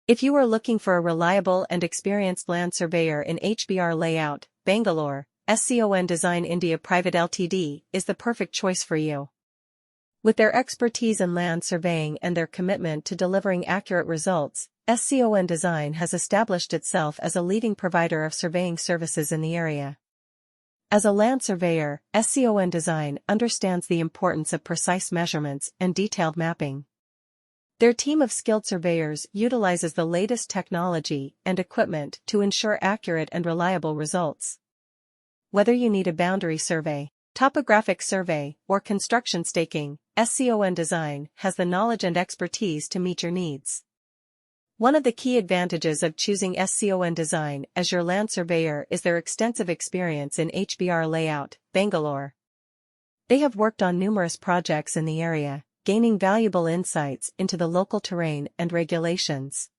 If you are looking for a reliable and experienced land surveyor in HBR Layout, Bangalore, SCON Design India Private Ltd is the perfect choice for you. With their expertise in land surveying and their commitment to delivering accurate results, SCON Design has established itself as a leading provider of surveying services in the area. As a land surveyor, SCON Design understands the importance of precise measurements and detailed mapping. Their team of skilled surveyors utilizes the latest technology and equipment to ensure accurate and reliable results. Whether you need a boundary survey, topographic survey, or construction staking, SCON Design has the knowledge and expertise to meet your needs. One of the key advantages of choosing SCON Design as your land surveyor is their extensive experience in HBR Layout, Bangalore. They have worked on numerous projects in the area, gaining valuable insights into the local terrain and regulations.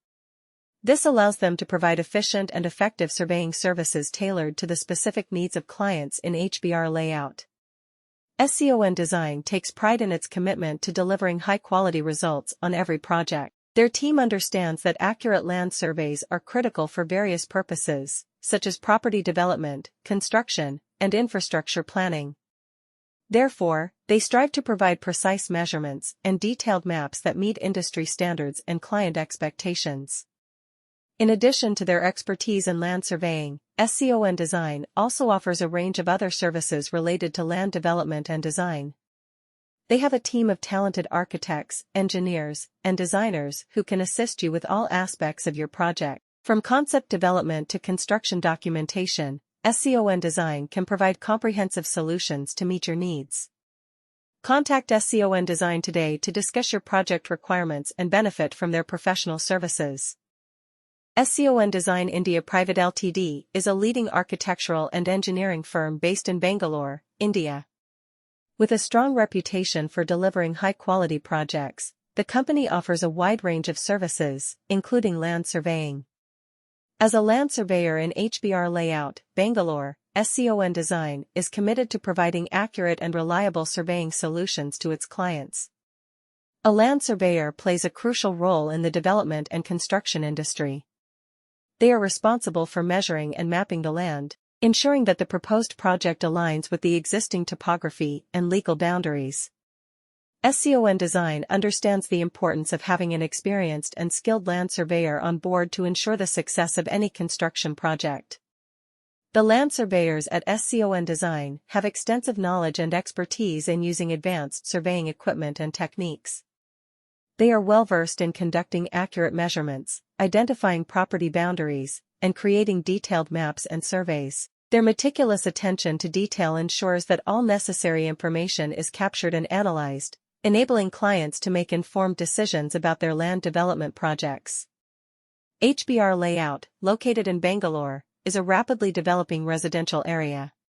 This allows them to provide efficient and effective surveying services tailored to the specific needs of clients in HBR Layout. SCON Design takes pride in its commitment to delivering high-quality results on every project. Their team understands that accurate land surveys are critical for various purposes, such as property development, construction, and infrastructure planning. Therefore, they strive to provide precise measurements and detailed maps that meet industry standards and client expectations. In addition to their expertise in land surveying, SCON Design also offers a range of other services related to land development and design. They have a team of talented architects, engineers, and designers who can assist you with all aspects of your project. From concept development to construction documentation, SCON Design can provide comprehensive solutions to meet your needs. Contact SCON Design today to discuss your project requirements and benefit from their professional services. SCON Design India Private Ltd is a leading architectural and engineering firm based in Bangalore, India. With a strong reputation for delivering high-quality projects, the company offers a wide range of services, including land surveying. As a land surveyor in HBR Layout, Bangalore, SCON Design is committed to providing accurate and reliable surveying solutions to its clients. A land surveyor plays a crucial role in the development and construction industry. They are responsible for measuring and mapping the land, ensuring that the proposed project aligns with the existing topography and legal boundaries. SCON Design understands the importance of having an experienced and skilled land surveyor on board to ensure the success of any construction project. The land surveyors at SCON Design have extensive knowledge and expertise in using advanced surveying equipment and techniques. They are well versed in conducting accurate measurements, identifying property boundaries, and creating detailed maps and surveys. Their meticulous attention to detail ensures that all necessary information is captured and analyzed, enabling clients to make informed decisions about their land development projects. HBR Layout, located in Bangalore, is a rapidly developing residential area.